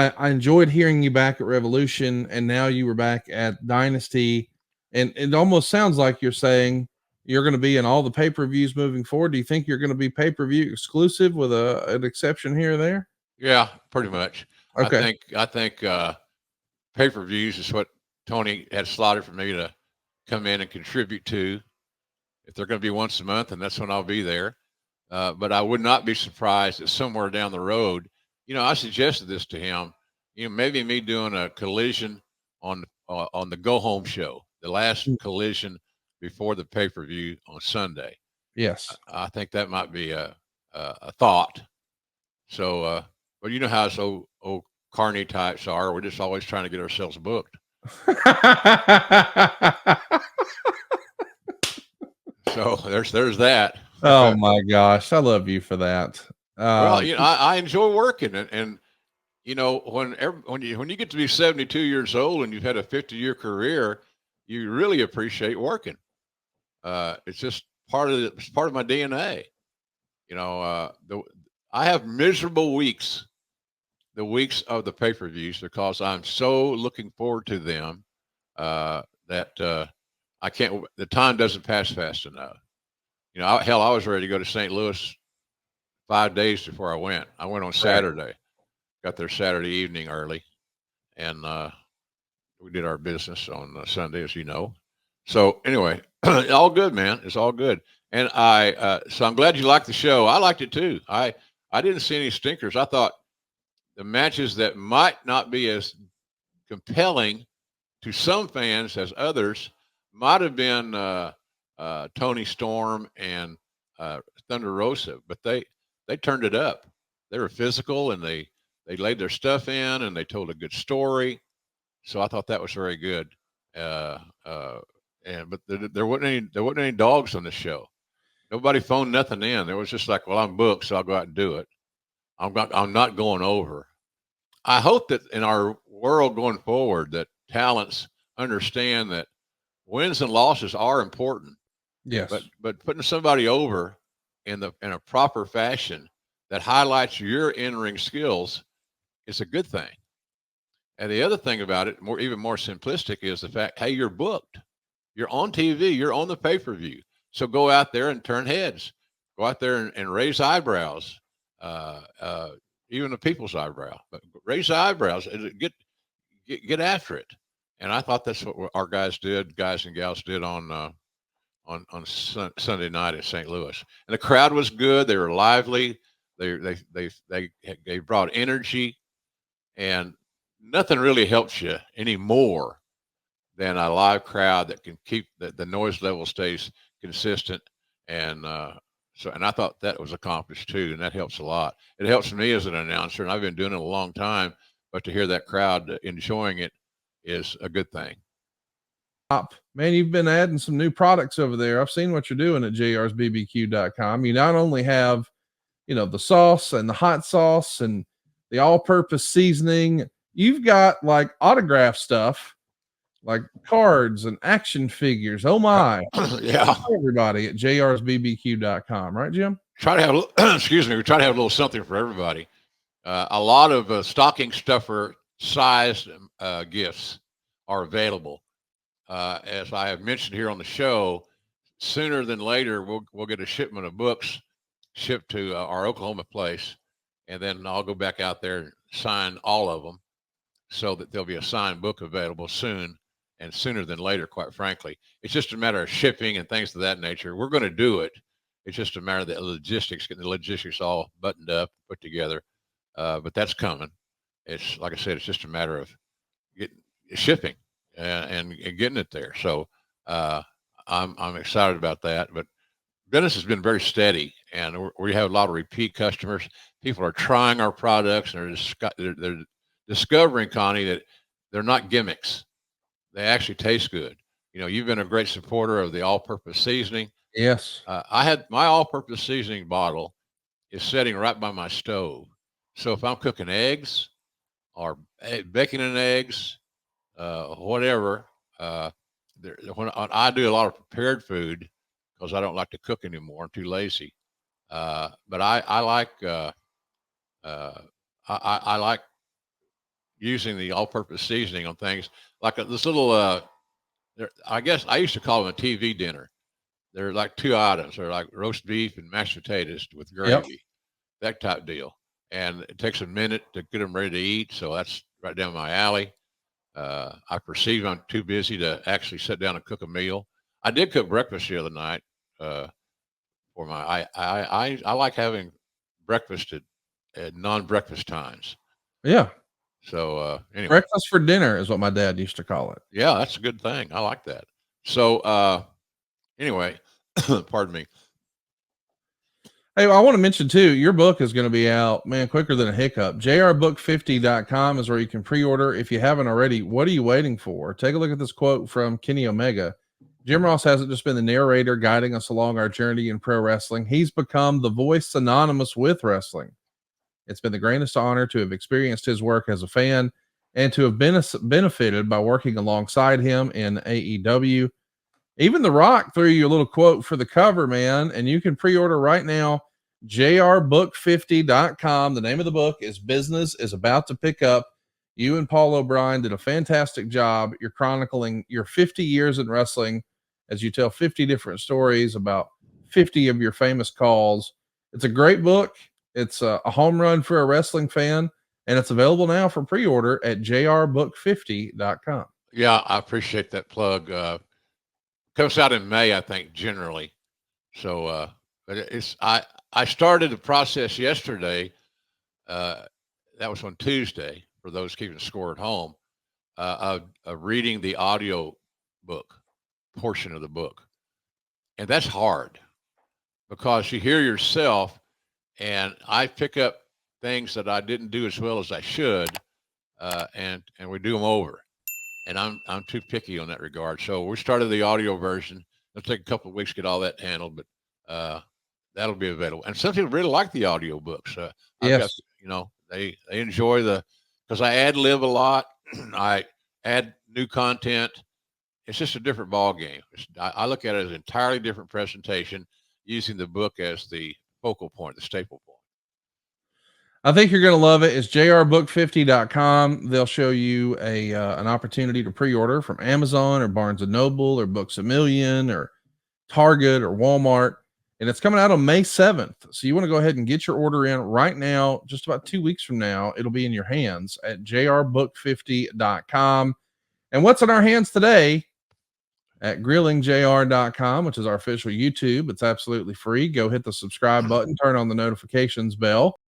I enjoyed hearing you back at Revolution, and now you were back at Dynasty, and it almost sounds like you're saying you're going to be in all the pay-per-views moving forward. Do you think you're going to be pay-per-view exclusive with an exception here or there? Yeah, pretty much. Okay. I think pay-per-views is what Tony had slotted for me to come in and contribute to. If they're going to be once a month, and that's when I'll be there. But I would not be surprised that somewhere down the road, I suggested this to him. Maybe me doing a collision on the go home show, the last collision before the pay per view on Sunday. Yes. I think that might be a thought. So, but you know how us old carny types are. We're just always trying to get ourselves booked. So there's that. Oh my gosh, I love you for that. Well, I enjoy working, and when you get to be 72 years old and you've had a 50-year career, you really appreciate working. It's just part of my DNA. I have miserable weeks, the weeks of the pay-per-views, because I'm so looking forward to them that I can't. The time doesn't pass fast enough. I was ready to go to St. Louis 5 days before I went. I went on Saturday, got there Saturday evening early, and we did our business on Sunday, as you know. So anyway, all good, man. It's all good. And so I'm glad you liked the show. I liked it too. I didn't see any stinkers. I thought the matches that might not be as compelling to some fans as others might have been Tony Storm and Thunder Rosa, but they turned it up. They were physical, and they laid their stuff in, and they told a good story. So I thought that was very good. But there wasn't any dogs on the show. Nobody phoned nothing in. There was just like, well, I'm booked, so I'll go out and do it. I'm not going over. I hope that in our world going forward, that talents understand that wins and losses are important. Yes. But putting somebody over in a proper fashion that highlights your in-ring skills is a good thing. And the other thing about it, even more simplistic, is the fact, hey, you're booked. You're on TV. You're on the pay-per-view. So go out there and turn heads. Go out there and raise eyebrows, even the people's eyebrow. But raise the eyebrows and get after it. And I thought that's what our guys and gals did on Sunday night at St. Louis. And the crowd was good. They were lively. They brought energy, and nothing really helps you anymore than a live crowd that can keep the noise level stays consistent. And and I thought that was accomplished too, and that helps a lot. It helps me as an announcer, and I've been doing it a long time, but to hear that crowd enjoying it is a good thing. Man, you've been adding some new products over there. I've seen what you're doing at jrsbbq.com. You not only have, the sauce and the hot sauce and the all-purpose seasoning, you've got like autograph stuff, like cards and action figures. Oh my. Yeah. Everybody at jrsbbq.com, right, Jim? Try to have, excuse me, we try to have a little something for everybody. A lot of stocking stuffer sized gifts are available. As I have mentioned here on the show, sooner than later, we'll get a shipment of books shipped to our Oklahoma place, and then I'll go back out there and sign all of them so that there'll be a signed book available soon, and sooner than later, quite frankly. It's just a matter of shipping and things of that nature. We're going to do it. It's just a matter of the logistics, getting the logistics all buttoned up, put together. But that's coming. It's like I said, it's just a matter of shipping and getting it there. So I'm excited about that. But business has been very steady, and we have a lot of repeat customers. People are trying our products, and they're discovering, Connie, that they're not gimmicks. They actually taste good. You've been a great supporter of the all-purpose seasoning. Yes. I had my all-purpose seasoning bottle is sitting right by my stove. So if I'm cooking eggs or bacon and eggs, whatever, when I do a lot of prepared food because I don't like to cook anymore. I'm too lazy. But I like I like using the all-purpose seasoning on things like this little. I guess I used to call them a TV dinner. They're like two items. They're like roast beef and mashed potatoes with gravy, that type deal. And it takes a minute to get them ready to eat. So that's right down my alley. I perceive I'm too busy to actually sit down and cook a meal. I did cook breakfast the other night for my. I like having breakfast at non-breakfast times. Yeah. So anyway, breakfast for dinner is what my dad used to call it. Yeah, that's a good thing. I like that. So anyway, pardon me. Hey, I want to mention too, your book is going to be out, man, quicker than a hiccup. jrbook50.com is where you can pre-order. If you haven't already, what are you waiting for? Take a look at this quote from Kenny Omega. Jim Ross hasn't just been the narrator guiding us along our journey in pro wrestling. He's become the voice synonymous with wrestling. It's been the greatest honor to have experienced his work as a fan and to have been benefited by working alongside him in AEW. Even The Rock threw you a little quote for the cover, man, and you can pre-order right now, jrbook50.com. The name of the book is Business is About to Pick Up. You and Paul O'Brien did a fantastic job. You're chronicling your 50 years in wrestling as you tell 50 different stories about 50 of your famous calls. It's a great book. It's a home run for a wrestling fan, and it's available now for pre-order at jrbook50.com. Yeah, I appreciate that plug. Comes out in May, I think, generally. So, but it's I started the process yesterday. That was on Tuesday for those keeping score at home. Of reading the audio book portion of the book, and that's hard because you hear yourself, and I pick up things that I didn't do as well as I should, and we do them over. And I'm too picky on that regard. So we started the audio version. It'll take a couple of weeks to get all that handled, but that'll be available. And some people really like the audio books. I've got, they enjoy because I ad lib a lot. I add new content. It's just a different ball game. I look at it as an entirely different presentation using the book as the focal point, the staple point. I think you're going to love it. It's jrbook50.com. They'll show you an opportunity to pre-order from Amazon or Barnes & Noble or Books A Million or Target or Walmart. And it's coming out on May 7th. So you want to go ahead and get your order in right now. Just about 2 weeks from now, it'll be in your hands at jrbook50.com. And what's in our hands today? At grillingjr.com, which is our official YouTube. It's absolutely free. Go hit the subscribe button, turn on the notifications bell.